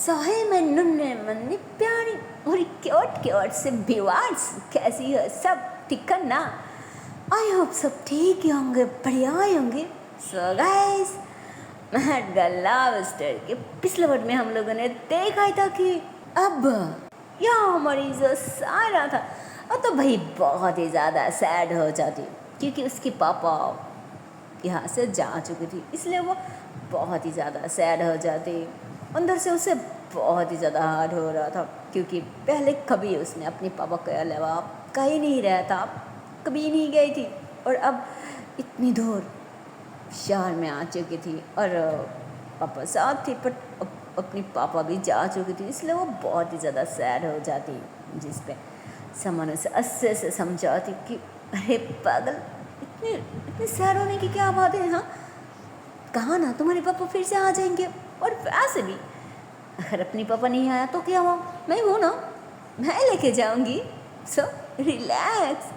सोहे में नन्हे मन्नी प्यारी और क्यूट क्यूट से व्यूअर्स कैसी है सब ठीक है ना। आई होप सब ठीक ही होंगे, बढ़िया ही होंगे। सो गाइस, महट लव स्टोरी के पिछले वर्ड में हम लोगों ने देखा ही था कि अब यहाँ हमारी जो सारा था वो तो भाई बहुत ही ज़्यादा सैड हो जाती क्योंकि उसके पापा यहाँ से जा चुकी थी, इसलिए वो बहुत ही ज़्यादा सैड हो जाती। अंदर से उसे बहुत ही ज़्यादा हार्ड हो रहा था क्योंकि पहले कभी उसने अपने पापा के अलावा कहीं नहीं रहा था, कभी नहीं गई थी और अब इतनी दूर शहर में आ चुकी थी और पापा साथ थे पर अपनी पापा भी जा चुकी थी, इसलिए वो बहुत ही ज़्यादा सैड हो जाती। जिस पे सामान उसे अच्छे से समझाती कि अरे पागल, इतनी इतनी सैड होने की क्या बात है। हाँ, कहा ना तुम्हारे पापा फिर से आ जाएंगे, और वैसे भी अगर अपनी पापा नहीं आया तो क्या हुआ, मैं हूँ ना, मैं लेके जाऊंगी। So relax.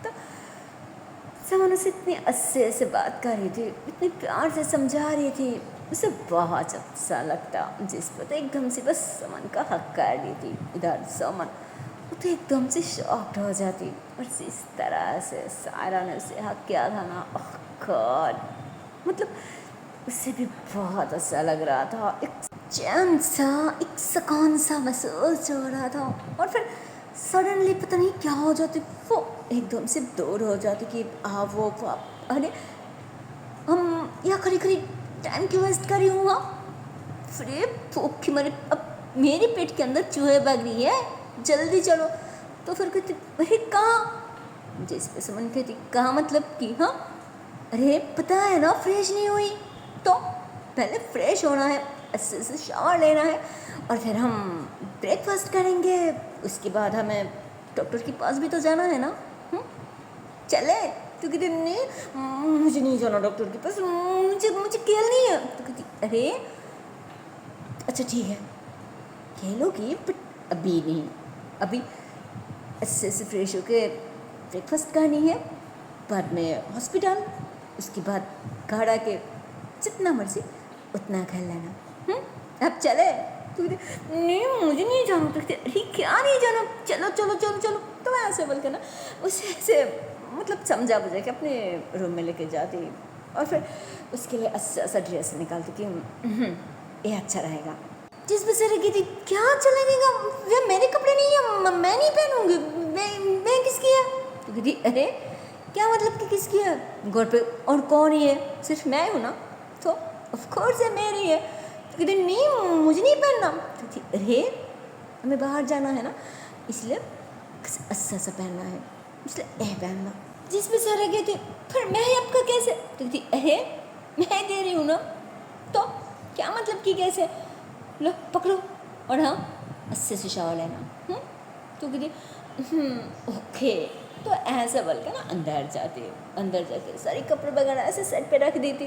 तो सामान उसे इतनी अच्छे से बात कर रही थी, इतने प्यार से समझा रही थी, उसे बहुत अच्छा लगता। जिस पर तो एकदम से बस सामान का हक कर रही थी। इधर सामान वो तो एकदम से शॉक्ड हो जाती और जिस तरह से सारा ने उसे हक किया था ना, ओह गॉड, मतलब उसे भी बहुत अच्छा लग रहा था। एक चैन सा, एक सुकून सा महसूस हो रहा था और फिर सडनली पता नहीं क्या हो जाती, वो एकदम से दूर हो जाती कि वो अरे हम यहाँ खड़ी खड़ी टाइम क्यों वेस्ट कर रही हूँ। अरे भूखी मरे, अब मेरे पेट के अंदर चूहे भाग रही है, जल्दी चलो। तो फिर कहती अरे कहाँ, जिस पे समझ कहती कहाँ मतलब कि हाँ, अरे पता है ना फ्रेश नहीं हुई, तो पहले फ्रेश होना है, अच्छे से शावर लेना है और फिर हम ब्रेकफास्ट करेंगे, उसके बाद हमें डॉक्टर के पास भी तो जाना है ना। चले, तो कहती नहीं मुझे नहीं जाना डॉक्टर के पास, मुझे खेलनी है। तो कहती अरे अच्छा ठीक है खेलोगी बट अभी नहीं, अभी अच्छे से फ्रेश होके ब्रेकफास्ट करनी है, बाद में हॉस्पिटल, उसके बाद घर आके जितना मर्जी उतना खेल लेना। अब चले, तो नहीं मुझे नहीं जाना। तो अरे क्या नहीं जाना, चलो चलो चलो चलो। तो मैं ऐसे बोल के ना उसे ऐसे मतलब समझा बुझा के अपने रूम में लेके जाती और फिर उसके लिए अच्छा सा ड्रेस निकालती कि ये अच्छा रहेगा। जिस पर से रखी थी क्या अच्छा लगेगा, ये मेरे कपड़े नहीं है, मैं नहीं पहनूंगी, मैं किसकी है। तो कहती अरे क्या मतलब कि किसकी है, घर पे और कौन ही है, सिर्फ मैं हूँ ना, तो ऑफ कोर्स है मेरी है। तो कहती नहीं मुझे नहीं पहनना। तो कहती अरे हमें बाहर जाना है ना, इसलिए अच्छा सा पहनना है, इसलिए पहनना। जिस पे सर रखे थे फिर मैं आपका कैसे। तो कहती अरे मैं दे रही हूँ ना, तो क्या मतलब कि कैसे, लो पकड़ो और हाँ अच्छे से शावर लेना। तो कहती ओके। तो ऐसा बोल के ना अंदर जाके सारे कपड़े वगैरह ऐसे सेट पे रख देती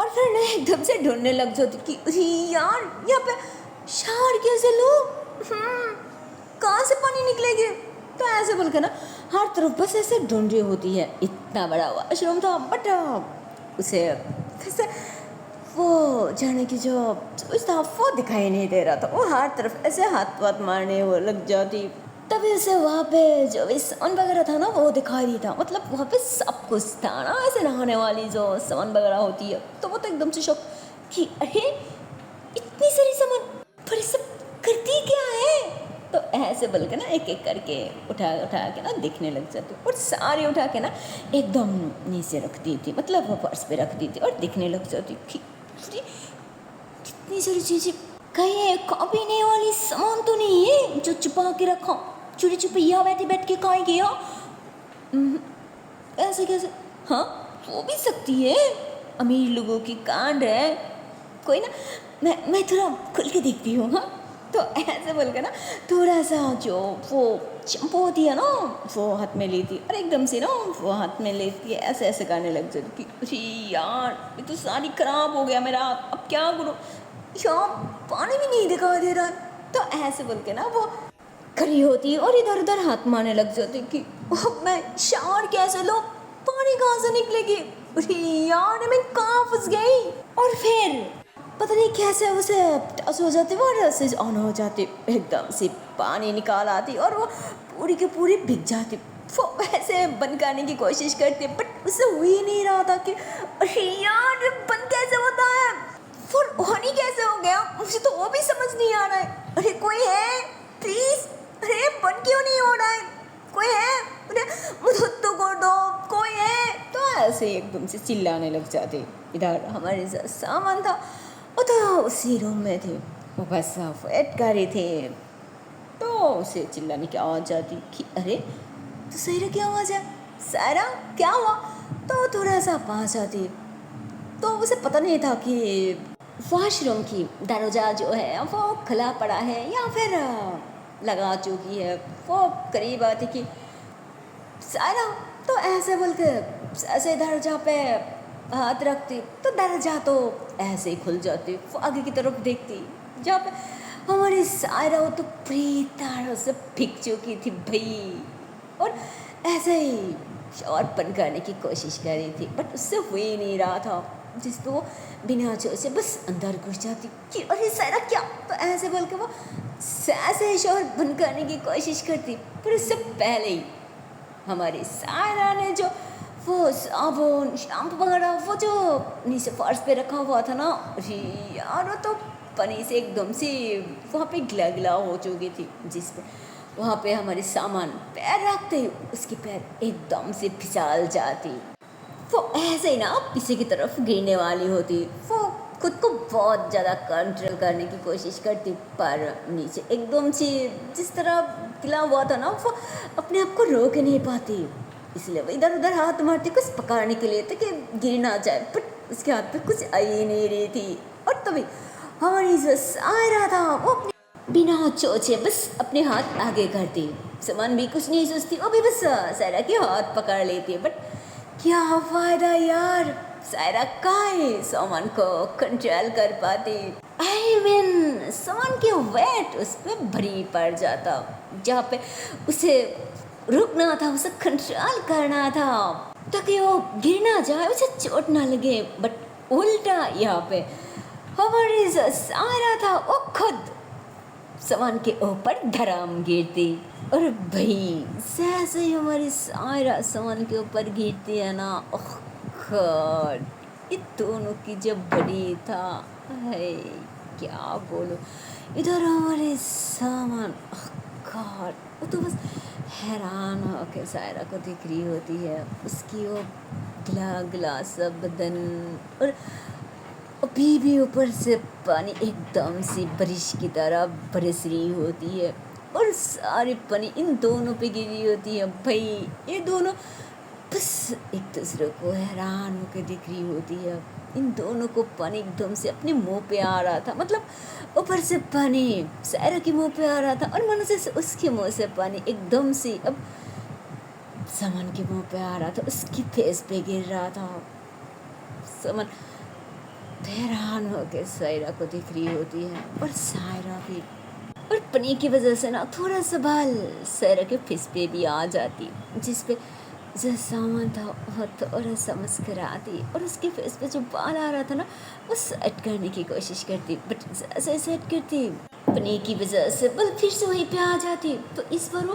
और फिर ना एकदम से ढूंढने लग जाती कि यार यहाँ पे शावर कैसे लो, कहाँ से पानी निकलेगी। तो ऐसे बोल के ना हर तरफ बस ऐसे ढूंढ रही होती है। इतना बड़ा वॉशरूम था बट उसे फिर से वो जाने की जो था वो दिखाई नहीं दे रहा था, वो हर तरफ ऐसे हाथ वाथ मारने वो लग जाती। तभी उसे वहाँ पे जो भी सामान वगैरह था ना वो दिखाई नहीं था, मतलब वहाँ पे सब कुछ था ना, ऐसे नहाने वाली जो सामान वगैरह होती है। तो वो तो एकदम से शौक कि अरे इतनी सारी सामान पर ये सब करती क्या है। तो ऐसे बोल के ना एक एक करके उठा के ना दिखने लग जाती और सारी उठा के ना एकदम नीचे रख दी थी, मतलब वो पर्स पे रख दी थी और दिखने लग जाती कि कितनी सारी चीज़ें, कहीं कॉपी नहीं वाली सामान तो नहीं है जो छुपा के रखा, चोरी छुपे यहाँ बैठ के कहीं गया। ऐसे कैसे, हाँ वो भी सकती है, अमीर लोगों की कांड है, कोई ना मैं थोड़ा खुल के देखती हूँ। हाँ, तो ऐसे बोल के ना थोड़ा सा जो वो चंपू होती है ना वो हाथ में लेती और एकदम से ना वो हाथ में लेती ऐसे ऐसे करने लग जाती कि अरे यार ये तो सारी खराब हो गया मेरा, अब क्या करूँ, यहाँ पानी भी नहीं दिखाई दे रहा। तो ऐसे बोल के ना वो खड़ी होती और इधर उधर हाथ मारने लग जाती कि मैं शावर कैसे लो, पानी कहाँ से निकलेगी, अरे यार मैं कहाँ फंस गई। और फिर पता नहीं कैसे उसे टच हो जाती वो और स्विच ऑन हो जाती, एकदम से पानी निकाल आती और वो पूरी की पूरी भीग जाती। वो वैसे बंद करने की कोशिश करती बट उससे हो ही नहीं रहा था कि अरे यार बंद कैसे होता है, फिर ऑन ही कैसे हो गया, मुझे तो वो भी समझ नहीं आ रहा है। अरे कोई है प्लीज, अरे बंद क्यों नहीं हो रहा है, कोई है, अरे मदद तो कर दो, कोई है। तो ऐसे ही एकदम से चिल्लाने लग जाते। इधर हमारे सामान था वो तो उसी रूम में थे, वो बस वेट कर रहे थे, तो उसे चिल्लाने की आवाज़ आती कि अरे तो सायरा की आवाज़ है, सायरा क्या हुआ। तो थोड़ा सा पास आती, तो उसे पता नहीं था कि वॉशरूम की दरवाज़ा जो है वो खुला पड़ा है या फिर लगा चुकी है। वो करीब आती कि सायरा, तो ऐसे बोल के ऐसे दरवाजा पे हाथ रखती तो दरवाजा तो ऐसे ही खुल जाती। वो आगे की तरफ देखती जहाँ पे हमारी सायरा वो तो पूरी तरह से भीग चुकी थी भाई, और ऐसे ही और पन करने की कोशिश कर रही थी बट उससे हो ही नहीं रहा था, जिस पे वो बिना चोट से बस अंदर घुस जाती कि अरे सायरा क्या, तो ऐसे बोल के वो ऐसे शोर बंद करने की कोशिश करती। पर उससे पहले ही हमारी सायरा ने जो वो साबुन शैम्पू वगैरह वो जो नीचे फर्श पे रखा हुआ था ना, अरे यार वो तो पानी से एकदम से वहाँ पे गिला गिला हो चुकी थी, जिस पे वहाँ पे हमारे सामान पैर रखते उसकी पैर एकदम से फिसल जाती। वो ऐसे ही ना पीछे की तरफ गिरने वाली होती। वो खुद को बहुत ज़्यादा कंट्रोल करने की कोशिश करती पर नीचे एकदम से जिस तरह गिला हुआ था ना, वो अपने आप को रोक नहीं पाती, इसलिए वो इधर उधर हाथ मारती कुछ पकड़ने के लिए ताकि गिर ना जाए, बट उसके हाथ पे कुछ आ ही नहीं रही थी। और तभी हमारी जो सायरा था वो अपने बिना चोचे बस अपने हाथ आगे करती, सामान भी कुछ नहीं सोचती, वो भी बस सायरा के हाथ पकड़ लेती है। बट क्या फ़ायदा यार, सायरा काहे सामान को कंट्रोल कर पाती। आई मीन सामान के वेट उस पर भारी पड़ जाता, जहाँ पे उसे रुकना था, उसे कंट्रोल करना था ताकि वो गिर ना जाए, उसे चोट ना लगे। बट उल्टा यहाँ पे हमारी जो सायरा था वो खुद सामान के ऊपर धड़ाम गिरती। और भाई जैसे ही हमारी सायरा सामान के ऊपर गिरती है ना, ओह गॉड, ये दोनों की जब बड़ी था है क्या बोलो। इधर हमारे सामान, ओह गॉड, वो तो बस हैरान हो के सायरा को दिख रही होती है, उसकी वो गिला गिला सा बदन, और अभी भी ऊपर से पानी एकदम से बारिश की तरह बरस रही होती है और सारी पानी इन दोनों पे गिरी होती है। भाई ये दोनों बस एक दूसरे को हैरान होकर दिख रही होती है। इन दोनों को पानी एकदम से अपने मुंह पे आ रहा था, मतलब ऊपर से पानी सायरा के मुंह पे आ रहा था और मन से उसके मुंह से पानी एकदम से अब सामान के मुंह पे आ रहा था, उसकी फेस पे गिर रहा था। सामान हैरान होकर सायरा को दिख रही होती है और सायरा भी, और पनी की वजह से ना थोड़ा सा बाल सायरा के फेस पे भी आ जाती, जिस पे जो सामान था वो थोड़ा सा मुस्कुराती और उसके फेस पे जो बाल आ रहा था ना वो सेट करने की कोशिश करती, बट जैसे सेट करती पनी की वजह से बाल फिर से वहीं पे आ जाती। तो इस बार वो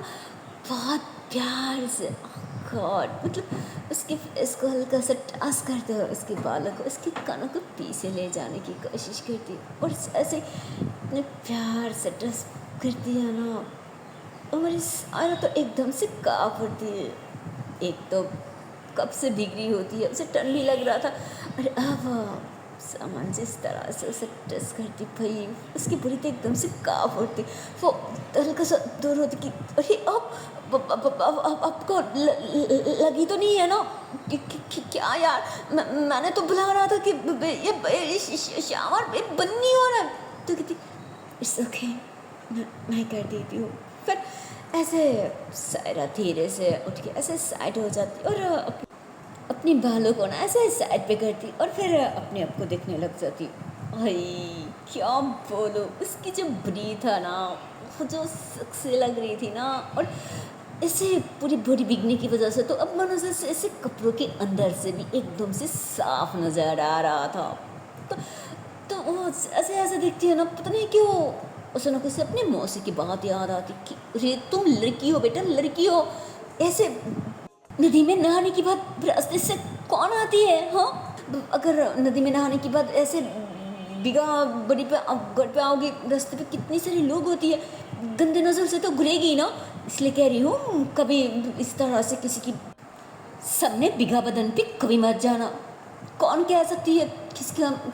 बहुत प्यार से गॉड, मतलब उसके फेस को हल्का सा टच करते हुए उसके बालों को उसके कानों को पीछे ले जाने की कोशिश करती और ऐसे इतने प्यार से टच करती है ना, और मेरी सायरा तो एकदम से काँप उठती है। एक तो कब से बिगड़ी होती है, उसे टन भी लग रहा था, और अब सामान जिस तरह से उसे टच करती भाई उसकी पूरी तो एकदम से काँप उठती। वो हल्का सा दूर होती कि अरे अब आपको लगी तो नहीं है ना क्या यार, मैंने तो बुला रहा था कि ये शावर बंद नहीं हो रहा। तो कहती इट्स ओके, मैं कर देती हूँ। फिर ऐसे सायरा धीरे से उठ के ऐसे साइड हो जाती और अपनी बालों को ना ऐसे साइड पे करती और फिर अपने आप को देखने लग जाती। भाई क्या बोलो, उसकी जो ब्रीथ था ना वो जो सेक्सी लग रही थी ना, और ऐसे पूरी बॉडी बिगने की वजह से तो अब मन उसे ऐसे कपड़ों के अंदर से भी एकदम से साफ नज़र आ रहा था। तो वो ऐसे ऐसे देखती है ना, पता नहीं क्यों अचानक से अपने मौसी की बात याद आती कि अरे तुम लड़की हो बेटा, लड़की हो, ऐसे नदी में नहाने के बाद रास्ते से कौन आती है? हाँ, अगर नदी में नहाने के बाद ऐसे बिगा बड़ी पे घर पे आओगे, रास्ते पे कितनी सारी लोग होती है, गंदे नज़र से तो घुरेगी ही ना। इसलिए कह रही हूँ कभी इस तरह से किसी की सामने बिगा बदन पे कभी मत जाना। कौन कह सकती है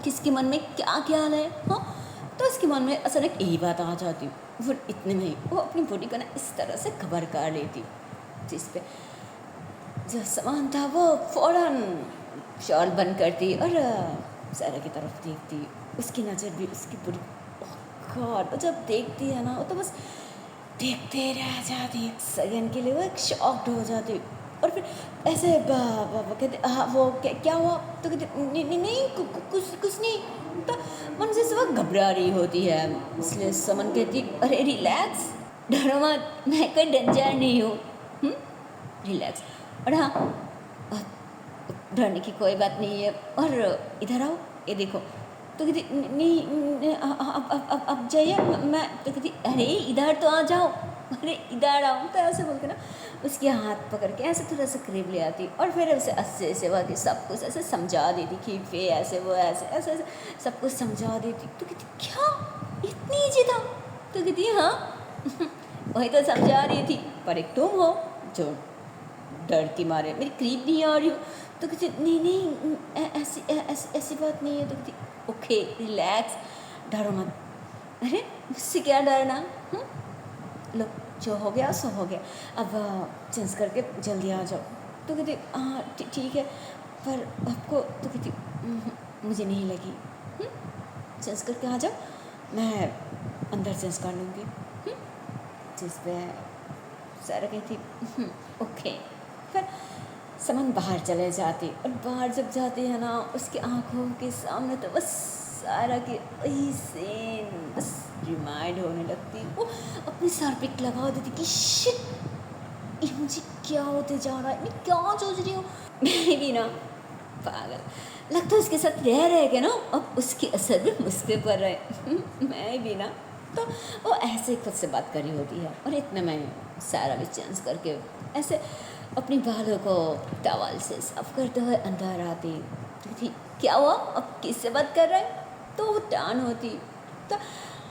किसके मन में क्या ख्याल है? हाँ, तो उसके मन में अचानक यही बात आ जाती। वो इतने में ही वो अपनी बॉडी को ना इस तरह से खबर कर लेती, जिस पे जो सामान था वो फौरन शॉल बंद करती और सारा की तरफ देखती। उसकी नज़र भी उसकी बॉडी, गॉड, जब देखती है ना वो तो बस देखते रह जाती है। सेकंड के लिए वो एक शॉक्ड हो जाती और फिर ऐसे कहते हाँ वो क्या हुआ? तो कहते नहीं नहीं नहीं कुछ नहीं। तो मन से सब घबरा रही होती है, इसलिए समन कहती अरे रिलैक्स, डरो मत, मैं कोई डेंजर नहीं हूँ, रिलैक्स। और हाँ, डरने की कोई बात नहीं है, और इधर आओ, ये देखो। तो कहती नहीं अब जाइए, मैं तो कहती अरे इधर तो आ जाओ, अरे इधर आओ। तो ऐसे बोल के ना उसके हाथ पकड़ के ऐसे थोड़ा सा करीब ले आती और फिर उसे अच्छे से वह सब कुछ ऐसे समझा देती कि वे ऐसे वो ऐसे ऐसे ऐसे सब कुछ समझा देती। तो कहती क्या इतनी ईजी था? तो कहती हाँ वही तो समझा रही थी, पर एक तुम हो जो डर के मारे मेरी करीब नहीं आ रही हो। तो कहती नहीं नहीं ऐसी बात नहीं है। तो कहती ओके रिलैक्स, डरो मत। अरे मुझसे क्या डरना? लो जो हो गया सो हो गया, अब चेंज करके जल्दी आ जाओ। तो कहती हाँ ठीक है, पर आपको? तो कहती मुझे नहीं लगी, चेंज करके आ जाओ, मैं अंदर चेंज कर लूँगी। जिस पे सारा कहती ओके। फिर समन बाहर चले जाती और बाहर जब जाती है ना उसकी आंखों के सामने तो बस सारा की वही सीन बस रिमाइंड होने लगती। वो अपनी सर पे लगा देती कि शिट ये मुझे क्या होते जा रहा है, मैं क्या सोच रही हूँ। मैं भी ना पागल लगता है उसके साथ रह के ना अब उसकी असर भी मुझ पर पड़ रहा है। मैं भी ना तो वो ऐसे खुद से बात करी होती है और इतने में सारा भी चेंज करके ऐसे अपनी बालों को टॉवल से साफ करते हुए अंदर आती थी। क्या हुआ, अब किससे बात कर रहा है? तो वो टर्न होती तो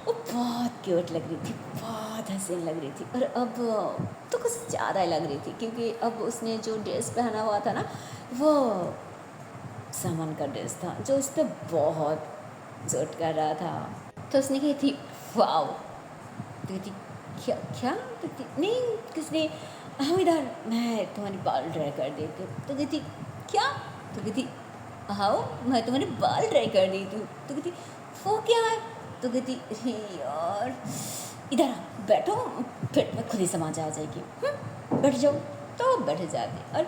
वो बहुत क्यूट लग रही थी, बहुत हसीन लग रही थी। और अब तो कुछ ज़्यादा लग रही थी क्योंकि अब उसने जो ड्रेस पहना हुआ था ना वो सामान का ड्रेस था जो उस पर बहुत सूट कर रहा था। तो उसने कही थी वाओ। तो कहती क्या क्या? तो कहती नहीं कुछ नहीं, हम इधर मैं तुम्हारी बाल ड्राई कर देती हूँ। तो कहती क्या? तो कहती आओ मैं तुम्हारे बाल ड्राई कर देती हूँ। तो कहती वो क्या है? तो कहती अरे यार इधर आ बैठो, फिर मैं खुद ही समझ आ जाएगी, बैठ जाओ। तो बैठ जाती और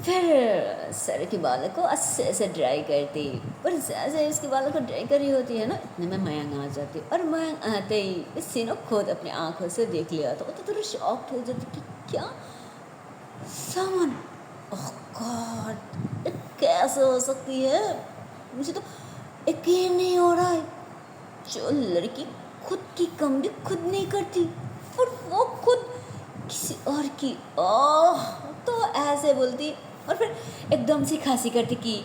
फिर सर के बालों को अच्छे से ड्राई करती। पर जैसे उसके बालों को ड्राई करी होती है ना इतने में मयंक आ जाती और मयंक आते ही इससे ना खुद अपनी आंखों से देख लिया तो थोड़ा शॉक्ड हो जाती कि क्या सामान, ओह गॉड कैसे हो सकती है? मुझे तो यकीन नहीं हो रहा है जो लड़की खुद की कमरी खुद नहीं करती और वो खुद किसी और की। ओह, तो ऐसे बोलती और फिर एकदम से खांसी करती कि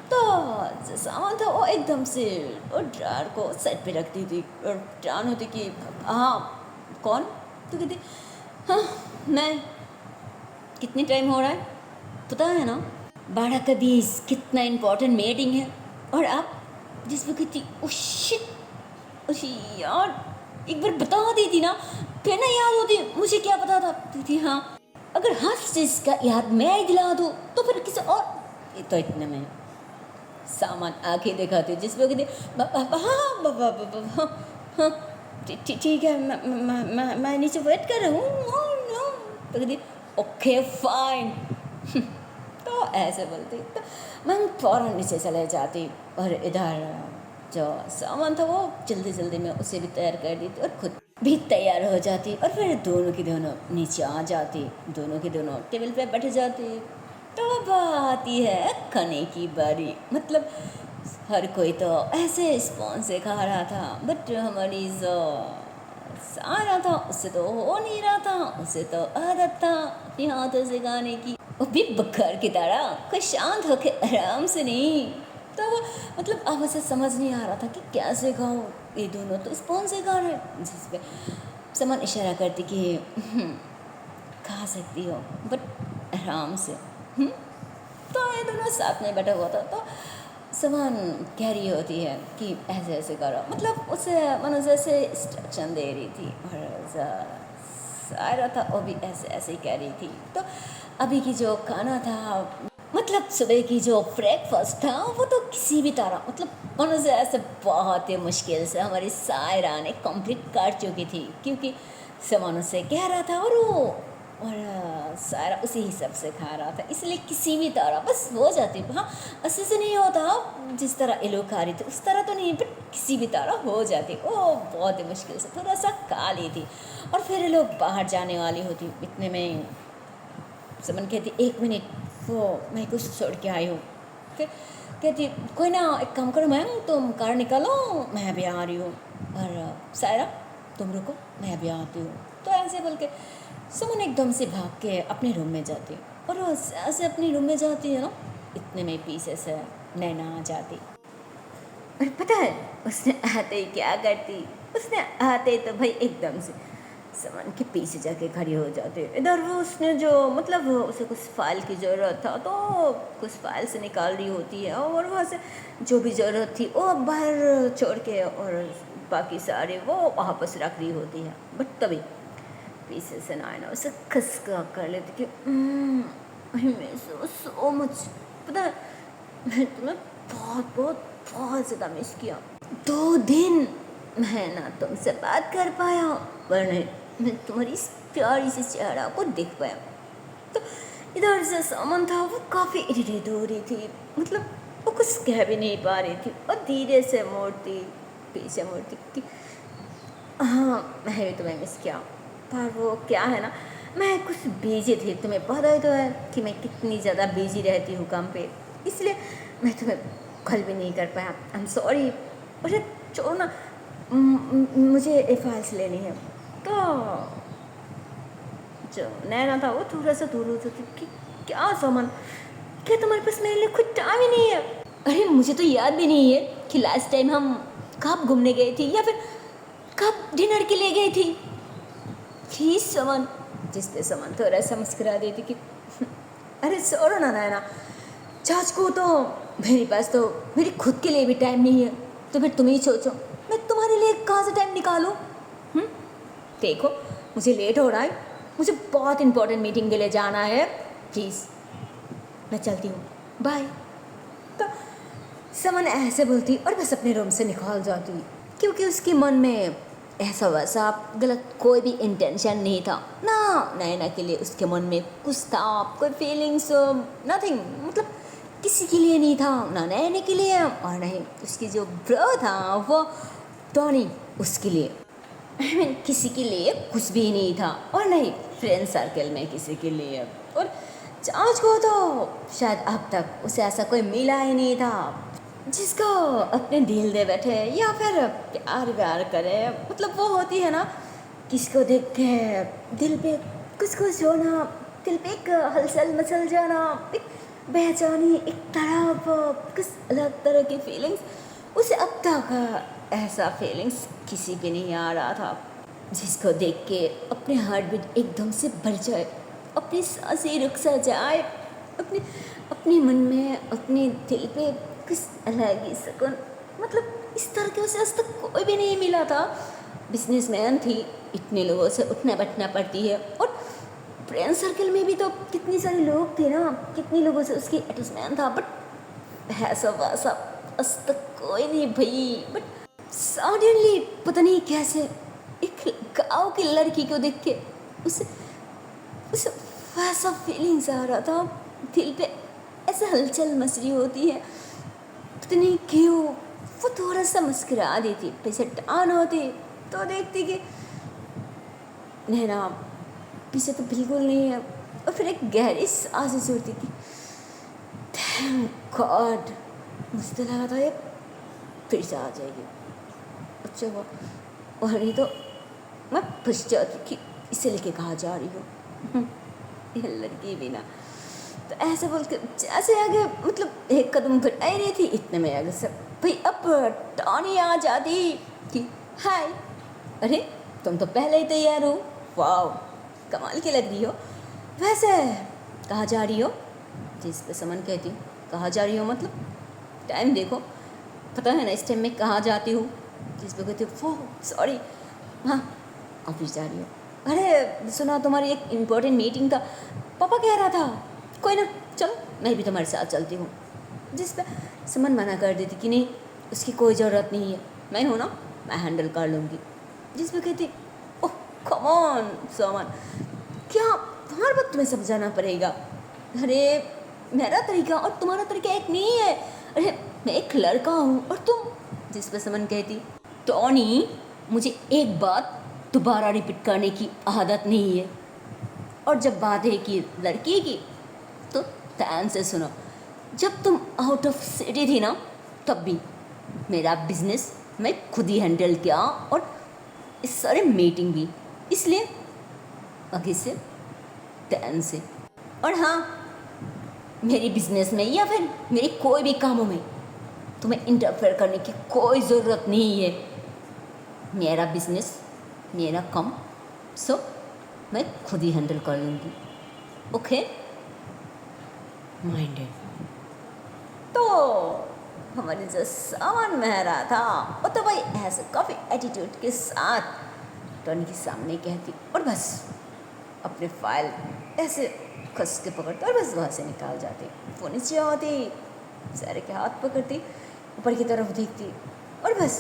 तो जो सामान था वो एकदम से वो ड्रायर को साइड पे रखती थी और जान होती कि हाँ कौन? तो कहती हाँ मैं। कितनी टाइम हो रहा है पता है ना? 12:20 कितना इम्पोर्टेंट मीटिंग है। और आप जिस वक्त कहती ओ शिट अरे यार एक बार बता दी थी ना, फिर ना याद होती मुझे क्या पता था। थी हाँ अगर हर चीज़ का याद मैं ही दिला दूँ तो फिर किसी और। तो इतने में सामान आंखें दिखाते जिस वक्त हाँ ठीक है मैं नीचे वेट कर रहा हूँ। तो कहती ओके फाइन। तो ऐसे बोलती तो मैं फ़ौरन नीचे चले जाती और इधर जो सामान था वो जल्दी जल्दी में उसे भी तैयार कर देती और खुद भी तैयार हो जाती और फिर दोनों की दोनों नीचे आ जाती, दोनों की दोनों टेबल पे बैठ जाती। तो अब आती है खाने की बारी, मतलब हर कोई तो ऐसे स्पॉन से खा रहा था, बट हमारी जो सारा था उससे तो हो नहीं रहा था, उससे तो आदत था अपने हाथों से खाने की, वो भी बकर की तरह, कोई शांत होके आराम से नहीं। तो वो मतलब अब उसे समझ नहीं आ रहा था कि कैसे खाऊं, ये दोनों तो स्पॉन से खा रहे, जिस पे समन इशारा करती कि खा सकती हो बट आराम से। तो ये दोनों साथ में बैठा हुआ था, तो सामान कह रही होती है कि ऐसे ऐसे करो, मतलब उसे मन जैसे इंस्ट्रक्शन दे रही थी, और सारा था वो भी ऐसे ऐसे ही कह रही थी। तो अभी की जो खाना था, मतलब सुबह की जो ब्रेकफास्ट था, वो तो किसी भी तरह मतलब मन से ऐसे बहुत ही मुश्किल से हमारी सायरा ने कंप्लीट कर चुकी थी, क्योंकि सामान उसे कह रहा था और वो और सारा उसी हिसाब से खा रहा था, इसलिए किसी भी तरह बस हो जाती। हाँ, अच्छे से नहीं होता जिस तरह ये लोग खा रही थी उस तरह तो नहीं, बट किसी भी तरह हो जाती। वो बहुत ही मुश्किल से थोड़ा सा खा ली थी, और फिर ये लोग बाहर जाने वाली होती, इतने में समन कहती 1 मिनट, वो मैं कुछ छोड़ के आई हूँ। फिर कहती कोई ना, एक काम करो मैम, तुम कार निकालो, मैं अभी आ रही हूँ, और सायरा तुम रुको, मैं अभी आती हूँ। तो ऐसे बोल के सुमन एकदम से भाग के अपने रूम में जाती है, और वो ऐसे अपने रूम में जाती है ना, इतने में पीछे से नैना आ जाती। और पता है उसने आते ही क्या करती, उसने आते ही तो भाई एकदम से सामान के पीछे जाके खड़ी हो जाती। इधर वो उसने जो मतलब उसे कुछ फाइल की ज़रूरत था, तो कुछ फाइल से निकाल रही होती है, और वहाँ से जो भी ज़रूरत थी वो बाहर छोड़ के, और बाकी सारे वो वापस रख रही होती है। बट तभी पीछे से नायना उसे खसका कर लेती कि I miss you so much, पता है मैं तुम्हें बहुत बहुत बहुत ज़्यादा मिस किया। 2 दिन मैं ना तुमसे बात कर पाया, पर नहीं मैं तुम्हारी इस प्यारी सी चेहरा को देख पाया। तो इधर से सामान था, वो काफ़ी इरिटेट हो रही थी, मतलब वो कुछ कह भी नहीं पा रही थी, और धीरे से मोड़ती पीछे मोड़ती कि हाँ मैं भी तुम्हें मिस किया, पर वो क्या है ना, मैं कुछ बिजी थी, तुम्हें पता ही तो है कि मैं कितनी ज़्यादा बिजी रहती हूँ काम पे, इसलिए मैं तुम्हें कॉल भी नहीं कर पाया। I am sorry. अरे छोड़ो ना, मुझे ये फाइल्स लेनी है। तो जो नैना था वो थोड़ा सा दूर हो जाती कि क्या सामान, क्या तुम्हारे पास मेरे लिए कुछ टाइम ही नहीं है? अरे मुझे तो याद भी नहीं है कि लास्ट टाइम हम कब घूमने गए थे, या फिर कब डिनर के लिए गई थी। प्लीज़ सामान, जिस पे सामान थोड़ा सा मुस्कुरा देती कि अरे छोड़ो ना नैना, चाच को तो मेरे पास तो मेरी खुद के लिए भी टाइम नहीं है, तो फिर तुम ही सोचो मैं तुम्हारे लिए कहाँ से टाइम निकालूं। देखो मुझे लेट हो रहा है, मुझे बहुत इंपॉर्टेंट मीटिंग के लिए जाना है, प्लीज़ मैं चलती हूँ, बाय। तो समन ऐसे बोलती और बस अपने रूम से निकल जाती, क्योंकि उसके मन में ऐसा वैसा गलत कोई भी इंटेंशन नहीं था ना, नैना के लिए उसके मन में कुछ था, कोई फीलिंग्स नथिंग, मतलब किसी के लिए नहीं था, ना नैना के लिए और नहीं उसकी जो ब्रो था वो टॉनी, उसके लिए आई मीन किसी के लिए कुछ भी नहीं था, और नहीं फ्रेंड सर्कल में किसी के लिए। और चाँच को तो शायद अब तक उसे ऐसा कोई मिला ही नहीं था जिसको अपने दिल दे बैठे या फिर प्यार व्यार करे, मतलब वो होती है ना, किसको देख के दिल पे कुछ कुछ होना, दिल पे एक हलचल मचल जाना, एक बेचैनी, एक तड़प, कुछ अलग तरह की फीलिंग्स, उसे अब तक ऐसा फीलिंग्स किसी पे नहीं आ रहा था, जिसको देख के अपने हार्ट बीट एकदम से बढ़ जाए, अपनी सांसें रुक सा जाए, अपने अपने मन में अपने दिल पे कुछ अलग ही सुकून, मतलब इस तरह के उसे आज तक कोई भी नहीं मिला था। बिजनेसमैन थी, इतने लोगों से उठना बैठना पड़ती है, और फ्रेंड सर्कल में भी तो कितने सारे लोग थे ना, कितने लोगों से उसकी अटैचमेंट था, बट ऐसा वैसा आज तक कोई नहीं भाई। बट सडनली पता नहीं कैसे एक गाँव की लड़की को देख के उसे उसे वैसा फीलिंग्स आ रहा था, दिल पे ऐसे हलचल मच रही होती है, पता नहीं क्यों। वो थोड़ा सा मुस्कुरा देती, पीछे टान होती तो देखती कि नैना पीछे तो बिल्कुल नहीं है, और फिर एक गहरी सांस छोड़ती थी, थैंक गॉड। मुझे तो लगा था ये फिर से आ जाएगी। अच्छा हुआ, और नहीं तो मैं फंस जाती कि इसे लेके कहाँ जा रही हो। ये लड़की भी ना, तो ऐसे बोल के जैसे आगे मतलब एक कदम बढ़ा ही रही थी, इतने में आगे से भाई अब टॉनी आ जाती कि हाय, अरे तुम तो पहले ही तैयार हो, वाह कमाल की लग रही हो। वैसे कहाँ जा रही हो? जिस पे समन कहती कहाँ जा रही हो मतलब टाइम देखो, पता है ना इस टाइम में कहाँ जाती हूँ। जिस पे कहती वो सॉरी, हाँ ऑफिस जा रही हो। अरे सुना तुम्हारी एक इम्पोर्टेंट मीटिंग था, पापा कह रहा था, कोई ना चलो मैं भी तुम्हारे साथ चलती हूँ। जिस पे समन मना कर देती कि नहीं उसकी कोई ज़रूरत नहीं है, मैं हूँ ना, मैं हैंडल कर लूँगी। जिस पे कहती ओह कम ऑन समन, क्या हर वक्त तुम्हें समझाना पड़ेगा? अरे मेरा तरीका और तुम्हारा तरीका एक नहीं है, अरे मैं एक लड़का हूँ और तुम। जिस पर समन कहती टॉनी मुझे एक बात दोबारा रिपीट करने की आदत नहीं है, और जब बात है कि लड़की की तो ध्यान से सुनो। जब तुम आउट ऑफ सिटी थी ना तब भी मेरा बिजनेस मैं खुद ही हैंडल किया, और इस सारे मीटिंग भी, इसलिए आगे से ध्यान से। और हाँ, मेरी बिजनेस में या फिर मेरे कोई भी कामों में तुम्हें इंटरफेयर करने की कोई ज़रूरत नहीं है। मेरा बिजनेस मेरा काम, सो मैं खुद ही हैंडल कर लूँगी, ओके माइंडेड। तो हमारे जो सामान मेहरा था वो तो भाई ऐसे काफ़ी एटीट्यूड के साथ टॉनी के सामने कहती, और बस अपने फाइल ऐसे कस के पकड़ते और बस वहाँ से निकाल जाती। वो नीचे आती, सारे के हाथ पकड़ती, ऊपर की तरफ देखती, और बस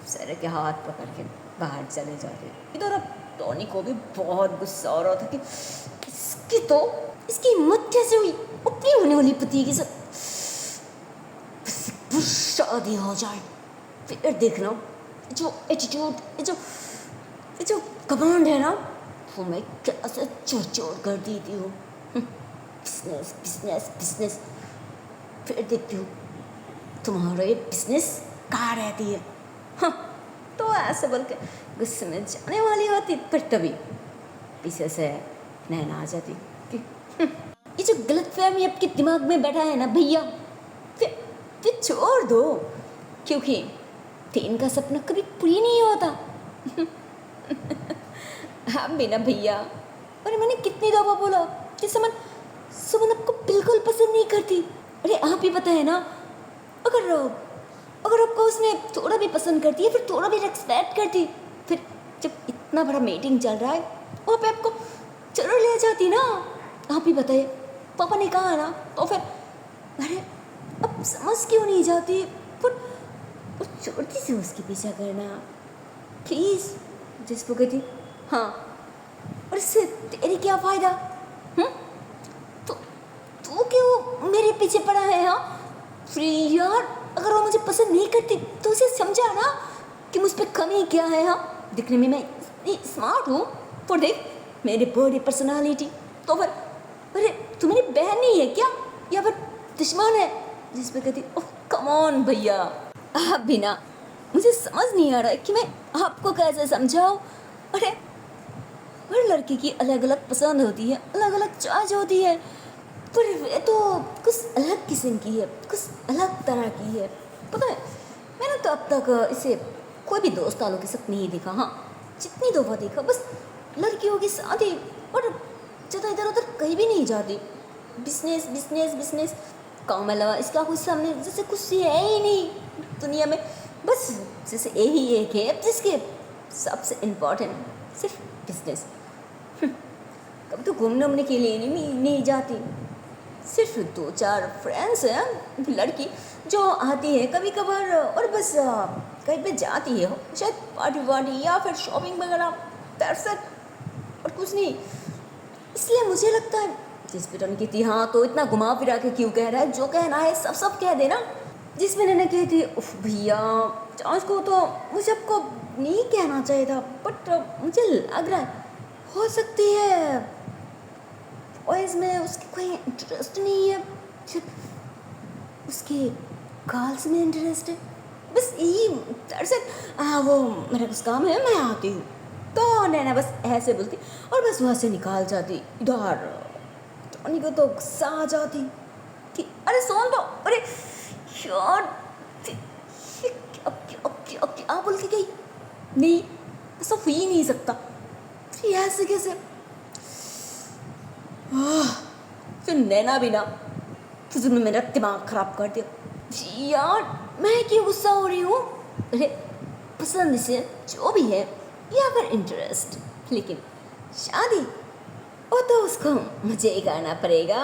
सारे के हाथ पकड़ के बाहर चले जाते। इधर अब टॉनी को भी बहुत गुस्सा हो रहा था कि इसकी हिम्मत कैसे हुई अपनी होने वाली पति के साथ शादी हो जाए, फिर देखना जो एटीट्यूड, ये जो कमांड है ना, वो मैं कैसे चोर कर देती हूँ। बिजनेस बिजनेस बिजनेस, फिर देखती हूँ तुम्हारा ये बिजनेस कहाँ रहती है। हाँ, तो ऐसे बोल के गुस्से में जाने वाली होती, पर तभी पीछे से नैना आ जाती कि ये जो गलतफहमी आपके दिमाग में बैठा है ना भैया, फिर छोड़ दो, क्योंकि ट्रेन का सपना कभी पूरी नहीं होता। हाँ बिना भैया, अरे मैंने कितनी दफा बोला कि सुमन आपको बिल्कुल पसंद नहीं करती। अरे आप ही पता है ना, अगर आपको उसने थोड़ा भी पसंद करती है, फिर थोड़ा भी रेस्पेक्ट करती, फिर जब इतना बड़ा मीटिंग चल रहा है वहाँ पे आपको जरूर ले जाती ना। आप ही बताइए, पापा ने कहा ना, तो फिर अरे अब समझ क्यों नहीं जाती? पर छोटी सी उसके पीछा करना प्लीज़। जिसको कहती हाँ, और इससे तेरी क्या फ़ायदा? तो क्यों मेरे पीछे पड़ा है? हाँ फ्री यार, अगर वो मुझे पसंद नहीं करती तो उसे समझा ना कि मुझ पर कमी क्या है। हाँ, दिखने में मैं स्मार्ट हूँ, पर देख मेरी बॉडी पर्सनालिटी, तो फिर अरे तू मेरी बहन नहीं है क्या, या फिर दुश्मन है? जिस पे कहती ओह कम ऑन भैया, आप भी ना, मुझे समझ नहीं आ रहा है कि मैं आपको कैसे समझाऊँ। अरे हर लड़की की अलग अलग पसंद होती है, अलग अलग चॉइस होती है, पर वे तो कुछ अलग किस्म की है, कुछ अलग तरह की है। पता है, मैंने तो अब तक इसे कोई भी दोस्त वालों के साथ नहीं देखा। हाँ, जितनी दफ़ा देखा बस लड़कियों के साथ ही, और ज़्यादा इधर उधर कहीं भी नहीं जाती। बिजनेस बिजनेस बिजनेस, काम अलावा इसका कुछ सामने जैसे कुछ है ही नहीं दुनिया में। बस जैसे यही एक है जिसके सबसे इम्पोर्टेंट सिर्फ बिजनेस। कभी तो घूमने के लिए नहीं जाती। सिर्फ 2-4 फ्रेंड्स हैं लड़की जो आती है कभी कभार, और बस कहीं पे जाती है, शायद पार्टी या फिर शॉपिंग वगैरह, दैट्स इट, और कुछ नहीं। इसलिए मुझे लगता है जिस पे टॉनी कहती हाँ तो इतना घुमा फिरा के क्यों कह रहा है, जो कहना है सब कह देना। जिस पे नैना कहती उफ भैया चांस को तो मुझे आपको नहीं कहना चाहिए था, बट मुझे लग रहा है हो सकती है बॉयज़ में उसकी कोई इंटरेस्ट नहीं है, सिर्फ उसके गर्ल्स में इंटरेस्ट है। बस यही दरअसल वो मेरा कुछ काम है, मैं आती हूँ। तो नैना बस ऐसे बोलती और बस वहाँ से निकाल जाती। इधर टॉनी को तो गुस्सा आ जाती कि अरे सोन दो, अरे यार ये क्या बोल के गई, नहीं ऐसा हो ही नहीं सकता, फिर ऐसे कैसे। फिर नैना भी ना फिर मेरा दिमाग खराब कर दिया। यार मैं क्यों गुस्सा हो रही हूँ, अरे पसंद से जो भी है या फिर इंटरेस्ट, लेकिन शादी वो तो उसको मुझे ही करना पड़ेगा।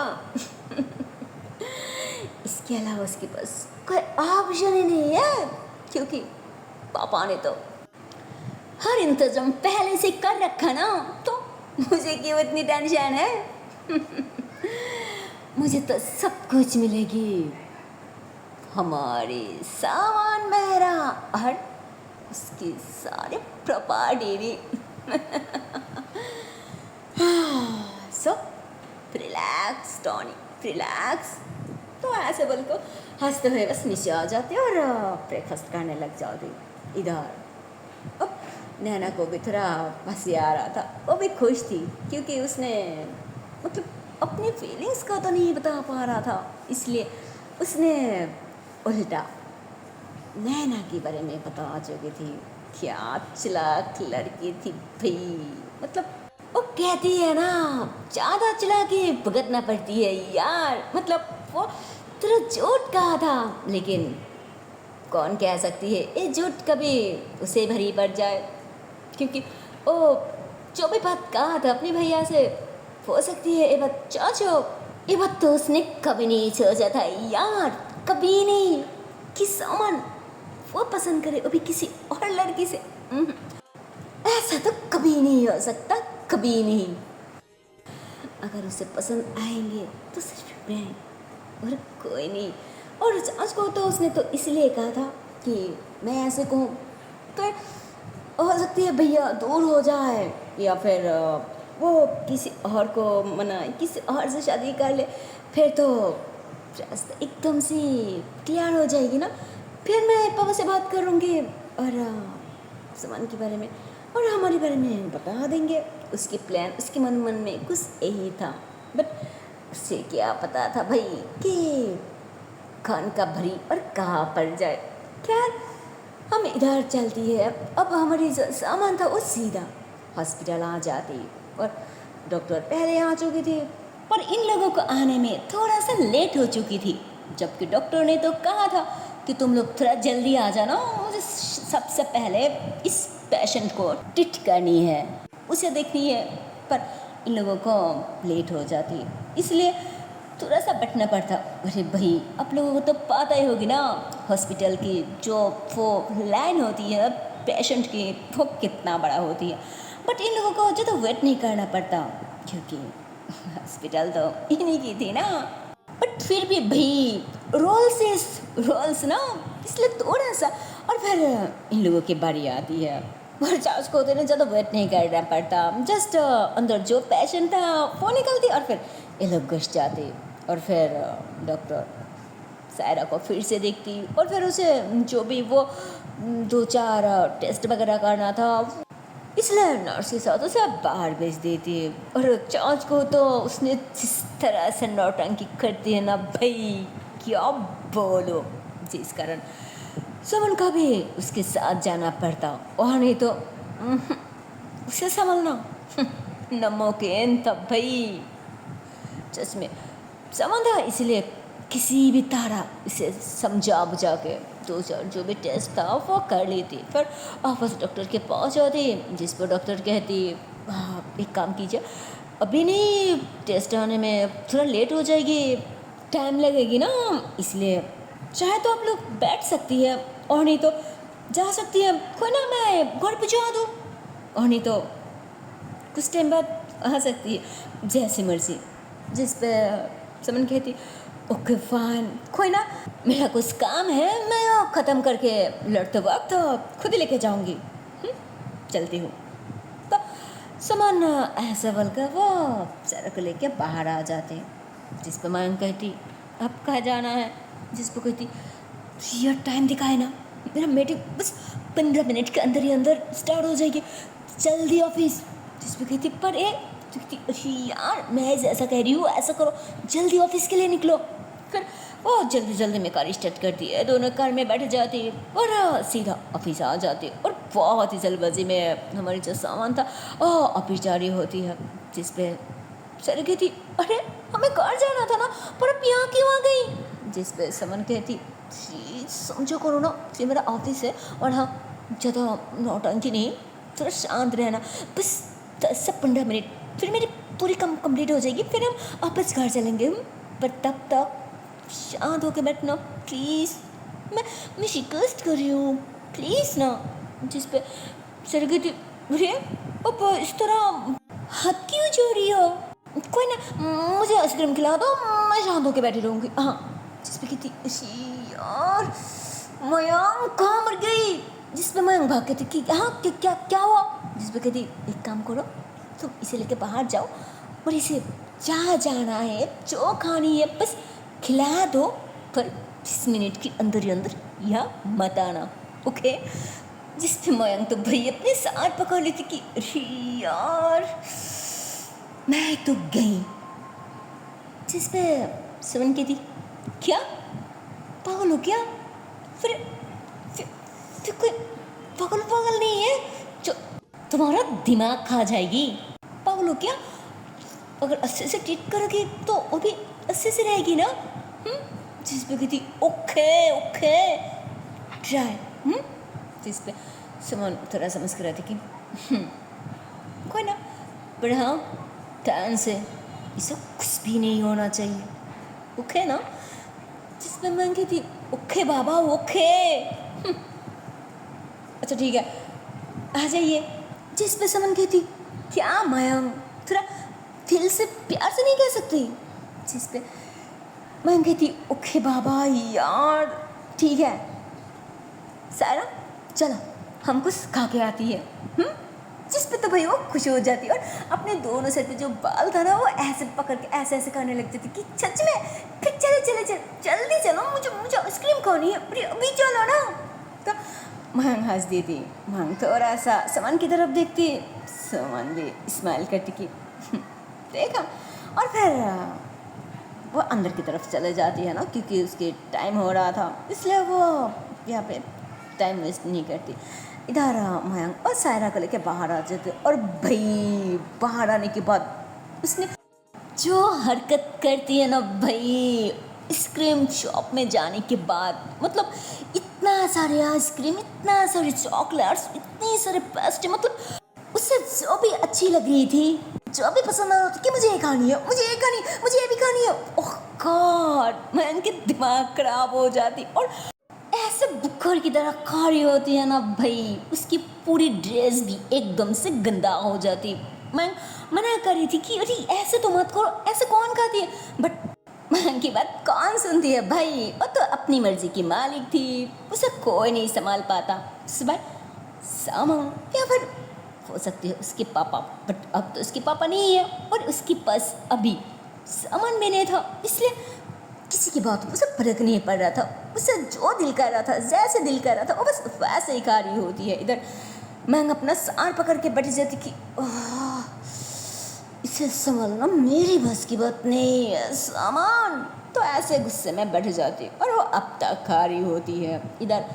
इसके अलावा उसके पास कोई ऑप्शन ही नहीं है, क्योंकि पापा ने तो हर इंतजाम पहले से कर रखा ना, तो मुझे क्यों इतनी टेंशन है। मुझे तो सब कुछ मिलेगी, हमारे सामान मेरा और उसकी सारे प्रॉपर्टी भी। So relax Tony relax. तो ऐसे बोल को हंसते हुए बस नीचे आ जाते और ब्रेकफास्ट करने लग जाते। इधर अब नैना को भी थोड़ा हंसी आ रहा था, वो भी खुश थी क्योंकि उसने मतलब अपनी फीलिंग्स का तो नहीं बता पा रहा था, इसलिए उसने उल्टा नैना के बारे में बता चुकी थी। क्या चालाक लड़की थी भाई, मतलब वो कहती है ना ज़्यादा चला के भुगतना पड़ती है यार, मतलब वो तेरा झूठ कहा था, लेकिन कौन कह सकती है ये झूठ कभी उसे भरी पड़ जाए, क्योंकि वो जो भी बात कहा था अपने भैया से हो सकती है ये बात चाचो, ये बात तो उसने कभी नहीं सोचा था यार, कभी नहीं कि सामान वो पसंद करे वो भी किसी और लड़की से। ऐसा तो कभी नहीं हो सकता, कभी नहीं। अगर उसे पसंद आएंगे तो सिर्फ मैं और कोई नहीं। और आज को तो उसने तो इसलिए कहा था कि मैं ऐसे कहूँ तो हो सकती है भैया दूर हो जाए या फिर वो किसी और को मनाए, किसी और से शादी कर ले, फिर तो रास्ता एकदम से क्लियर हो जाएगी ना। फिर मैं पापा से बात करूँगी और सामान के बारे में और हमारे बारे में बता देंगे। उसके प्लान उसके मन में कुछ यही था, बट उसे क्या पता था भाई कि खान का भरी और कहाँ पड़ जाए। खैर हम इधर चलती है। अब हमारी जो सामान था वो सीधा हॉस्पिटल आ जाती और डॉक्टर पहले आ चुकी थी, पर इन लोगों को आने में थोड़ा सा लेट हो चुकी थी, जबकि डॉक्टर ने तो कहा था कि तुम लोग थोड़ा जल्दी आ जाना, मुझे सबसे पहले इस पेशेंट को ट्रीट करनी है, उसे देखनी है। पर इन लोगों को लेट हो जाती, इसलिए थोड़ा सा बैठना पड़ता। अरे भाई आप लोगों को तो पता ही होगी ना हॉस्पिटल की जो वो लाइन होती है पेशेंट की वो कितना बड़ा होती है, बट इन लोगों को जो तो वेट नहीं करना पड़ता क्योंकि हॉस्पिटल तो इन्हीं की थी ना। बट फिर भी भाई रोल्स ना, इसलिए थोड़ा सा। और फिर इन लोगों की बारी आती है और चार्ज को होते ज़्यादा वेट नहीं करना पड़ता, जस्ट अंदर जो पेशेंट था वो निकलती और फिर ये लोग घुस जाते और फिर डॉक्टर सायरा को फिर से देखती और फिर उसे जो भी वो 2-4 टेस्ट वगैरह करना था इसलिए नर्स के साथ उसे बाहर भेज देती है। और चार्ज को तो उसने जिस तरह से नौटंकी करती है ना भाई क्या बोलो, जिस कारण समन का भी उसके साथ जाना पड़ता और नहीं तो उसे संभलना नमुमकिन था भाई। जिसमें समन था इसलिए किसी भी तरह इसे समझा बुझा के 2-4 जो भी टेस्ट था वो कर लेती, फिर वापस डॉक्टर के पास जाती, जिस पर डॉक्टर कहती एक काम कीजिए अभी नहीं, टेस्ट आने में थोड़ा लेट हो जाएगी, टाइम लगेगी ना, इसलिए चाहे तो आप लोग बैठ सकती है और नहीं तो जा सकती है, कोई ना मैं घर पहुँचा दूँ, और नहीं तो कुछ टाइम बाद आ सकती है जैसी मर्जी। जिस पे समन कहती ओके फाइन, कोई ना मेरा कुछ काम है, मैं ख़त्म करके लड़ते वक्त खुद ही लेके जाऊँगी, चलती हूँ। तो समन ऐसा बोलकर वो सारा को लेके बाहर आ जाते, जिस पर मैं कहती अब कहाँ जाना है, जिस पर कहती यार टाइम दिखाए ना, मेरा मीटिंग बस 15 मिनट के अंदर ही अंदर स्टार्ट हो जाएगी, जल्दी ऑफिस। जिस पे कहती पर अरे यार मैं ऐसा कह रही हूँ, ऐसा करो जल्दी ऑफिस के लिए निकलो। फिर वो जल्दी जल्दी में कार स्टार्ट करती है, दोनों कार में बैठ जाती है और सीधा ऑफिस आ जाती है। और बहुत ही जल्दबाजी में हमारी जो सामान था ऑफिस जा रही होती है। जिस पे सर कहती अरे हमें कार जाना था ना, पर अब यहाँ क्यों आ गई। जिस पे समन कहती समझो करो ना, ये मेरा ऑफिस है और हाँ ज़्यादा नौटंकी नहीं, थोड़ा शांत रहना, बस 10 से 15 मिनट फिर मेरी पूरी कंप्लीट हो जाएगी, फिर हम वापस घर चलेंगे। पर तब तक शांत होकर बैठना प्लीज़, मैं शिकस्त कर रही हूँ प्लीज़ ना। जिस पे सर कहती अरे अब इस तरह हद क्यों जो रही हो, कोई ना मुझे आइसक्रीम खिला दो, मैं शांत होकर बैठी रहूँगी। हाँ। जिस पे कहती यार मयंक कहाँ मर गई। जिस पे मयंक भाग कहती कि हाँ क्या हुआ। जिस पे कहती एक काम करो, तुम इसे लेके बाहर जाओ और इसे जहाँ जाना है जो खानी है बस खिला दो, पर 20 मिनट के अंदर ही अंदर यहाँ मत आना, ओके। जिस पे मयंक तो भाई अपने साथ पकड़ लेती कि अरे यार मैं तो गई। जिस पे सुमन कहती क्या पागल हो क्या, फिर कोई पागल नहीं है जो तुम्हारा दिमाग खा जाएगी, पागल हो क्या। अगर अच्छे से ट्रीट करोगे तो वो भी अच्छे से रहेगी ना। जिस पे कहती ओके ट्राई। जिस पे सुमन थोड़ा समझ कर आती कि कोई ना, पर हाँ ध्यान से ये सब कुछ भी नहीं होना चाहिए, ओके ना। जिसमें मैं कहती ओके बाबा ओके। अच्छा ठीक है आ जाइए। जिस पे समन कहती क्या मयंक थोड़ा दिल से प्यार से नहीं कह सकती। जिस पे मैं कहती ओके बाबा यार ठीक है सारा चलो हम कुछ खा के आती है। जिस पे तो भाई वो खुश हो जाती और अपने दोनों सर पे जो बाल था ना वो ऐसे पकड़ के ऐसे करने लगती थी कि सच में फिर चले जल्दी चलो, मुझे आइसक्रीम खानी है, अभी चलो ना। तो महंग हंस देती, महंग थोड़ा सा सामान की तरफ देखती, सामान भी स्माइल करती कि देखा, और फिर वो अंदर की तरफ चले जाती है ना, क्योंकि उसके टाइम हो रहा था इसलिए वो यहाँ पे टाइम वेस्ट नहीं करती। इधर मयंक और सायरा को लेके बाहर आ जाते और भाई बाहर आने के बाद उसने जो हरकत करती है ना भाई, आइसक्रीम शॉप में जाने के बाद मतलब इतना सारे आइसक्रीम, इतना सारे चॉकलेट्स, इतनी सारे पेस्ट्री, मतलब उससे जो भी अच्छी लग रही थी, जो भी पसंद आ रहा था कि मुझे ये खानी है, मुझे ये भी खानी है। ओह गॉड मयंक के दिमाग खराब हो जाती और ऐसे बुखार की तरह खा रही होती है ना भाई, उसकी पूरी ड्रेस भी एकदम से गंदा हो जाती। मैं मना कर रही थी कि अरे ऐसे तो मत करो, ऐसे कौन खाती है, बट मैं की बात कौन सुनती है भाई, वो तो अपनी मर्जी की मालिक थी, उसे कोई नहीं संभाल पाता। सुबह सामान या फिर हो सकती है उसके पापा, बट अब तो उसके पापा नहीं है और उसके पास अभी सामान भी नहीं था, इसलिए किसी की बात उसे फर्क नहीं पड़ रहा था। उसे जो दिल कर रहा था, जैसे दिल कर रहा था वो बस वैसे ही खा रही होती है। इधर मैं अपना सार पकड़ के बैठ जाती कि इसे संभालना मेरी बस की बात नहीं है सामान, तो ऐसे गुस्से में बैठ जाती और वो अब तक खा रही होती है। इधर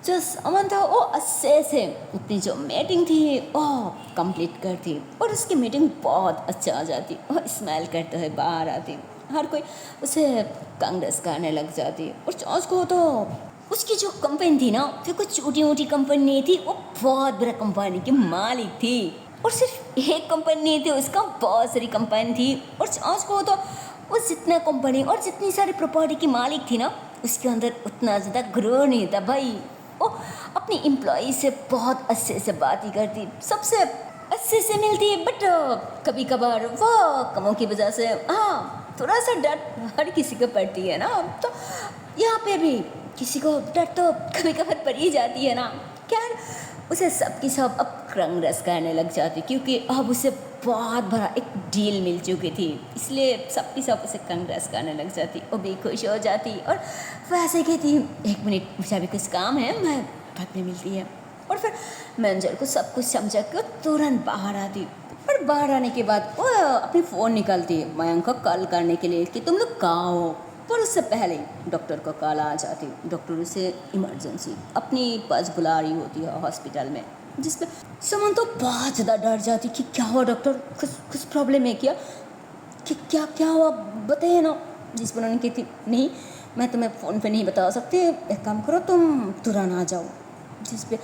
जो सामान था वो अच्छे से अपनी जो मीटिंग थी वो कंप्लीट करती और उसकी मीटिंग बहुत अच्छा आ जाती और स्माइल करते हुए बाहर आती, हर कोई उसे कांग्रेस करने लग जाती। और चॉस को तो उसकी जो कंपनी थी ना, फिर कोई छोटी मोटी कंपनी नहीं थी, वो बहुत बड़ा कंपनी की मालिक थी और सिर्फ एक कंपनी नहीं थी, उसका बहुत सारी कंपनी थी। और चॉस को तो वो जितना कंपनी और जितनी सारी प्रॉपर्टी की मालिक थी ना, उसके अंदर उतना ज़्यादा ग्रो नहीं था भाई। वो अपनी एम्प्लॉई से बहुत अच्छे से बात ही करती, सबसे अच्छे से मिलती, बट कभी कभार वो कमों की वजह से थोड़ा सा डर हर किसी को पड़ती है ना, तो यहाँ पे भी किसी को डर तो कभी कभार पड़ ही जाती है ना। क्या उसे सब की सब अब कांग्रेस करने लग जाती, क्योंकि अब उसे बहुत बड़ा एक डील मिल चुकी थी, इसलिए सबकी सब उसे कंग्रेस करने लग जाती, वो भी खुश हो जाती और वैसे कहती 1 मिनट मुझे अभी कुछ काम है, मैं बाद में मिलती है। और फिर मैनेजर को सब कुछ समझा के तुरंत बाहर आती और बाहर आने के बाद वो अपनी फ़ोन निकालती मयंक को कॉल करने के लिए कि तुम लोग कहाँ हो। पर उससे पहले डॉक्टर को कॉल आ जाती, डॉक्टर उसे इमरजेंसी अपनी पास बुला रही होती है हॉस्पिटल में, जिसमें सुमन तो बहुत ज़्यादा डर जाती कि क्या हुआ डॉक्टर, कुछ प्रॉब्लम है क्या, कि क्या हुआ बताइए ना। जिस पर उन्होंने कहती नहीं मैं तुम्हें फ़ोन पे नहीं बता सकती, एक काम करो तुम तुरंत आ जाओ। जिस पे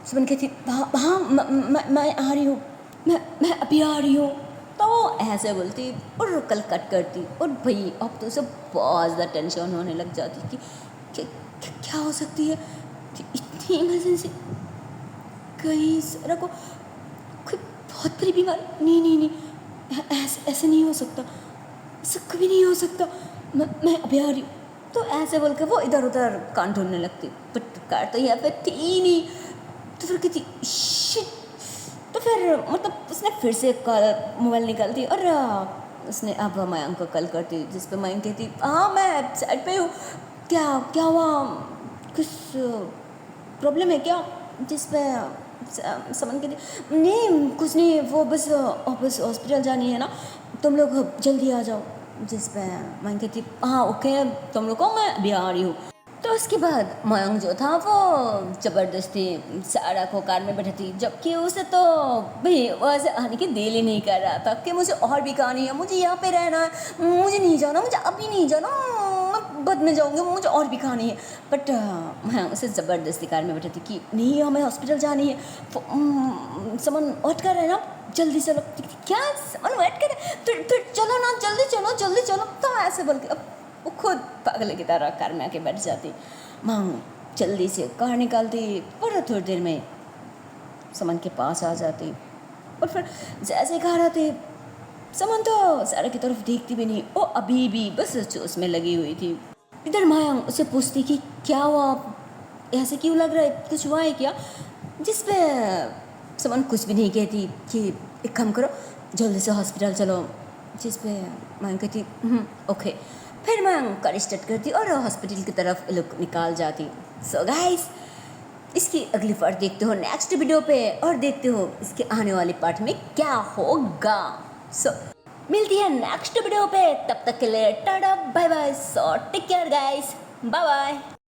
सुमन कहती हाँ मैं आ रही हूँ, मैं अभी आ रही हूँ। तो वो ऐसे बोलती और कल कट करती और भाई अब तो उसे बहुत ज़्यादा टेंशन होने लग जाती कि क्या हो सकती है, कि इतनी इमरजेंसी, कहीं सारा को कोई बहुत बड़ी बीमारी, नहीं ऐसे नहीं हो सकता, ऐसा कभी नहीं हो सकता, मैं अभी आ रही हूँ। तो ऐसे बोल के वो इधर उधर कान ढूंढने लगती, बट कार तो यहाँ पे थी ही नहीं। तो फिर कहती शिट। तो फिर मतलब उसने फिर से कॉल मोबाइल निकालती और उसने अब मयंक को कॉल करती, जिस पे मयंक कहती हाँ मैं साइड पे हूँ, क्या हुआ, कुछ प्रॉब्लम है क्या। जिस पे समन कहती नहीं कुछ नहीं, वो बस हॉस्पिटल जानी है ना, तुम लोग जल्दी आ जाओ। जिस पे मयंक कहती हाँ ओके तुम लोग को मैं अभी आ रही हूँ। तो उसके बाद मयंक जो था वो ज़बरदस्ती सारा को कार में बैठाती, जबकि उसे तो भाई वैसे आने की दिल ही नहीं कर रहा था कि मुझे और भी कहानी है, मुझे यहाँ पे रहना है, मुझे नहीं जाना, मुझे अभी नहीं जाना, मैं बाद में जाऊँगी, मुझे और भी कहानी है। बट मैं उसे ज़बरदस्ती कार में बैठाती कि नहीं हमें हॉस्पिटल जानी है, समन वेट कर रहे हैं ना, जल्दी चलो। क्या समन वेट कर रहे, फिर चलो ना, जल्दी चलो। तो ऐसे बोल के अब वो खुद पागल की तरह कार में आके बैठ जाती, माँ जल्दी से कार निकालती और थोड़ी देर में समन के पास आ जाती। और फिर जैसे घर आती समन तो सारा की तरफ देखती भी नहीं, वो अभी भी बस जोश में लगी हुई थी। इधर माया उसे पूछती कि क्या हुआ, ऐसे क्यों लग रहा है, कुछ हुआ है क्या। जिस पे समन कुछ भी नहीं कहती कि एक काम करो जल्दी से हॉस्पिटल चलो। जिस पे माया कहती ओके। फिर मैं कार स्टार्ट करती और हॉस्पिटल की तरफ लोग निकाल जाती। सो गाइस इसकी अगली पार्ट देखते हो नेक्स्ट वीडियो पे, और देखते हो इसके आने वाले पार्ट में क्या होगा। सो मिलती है नेक्स्ट वीडियो पे, तब तक के लिए tata bye bye. So take care guys, bye bye.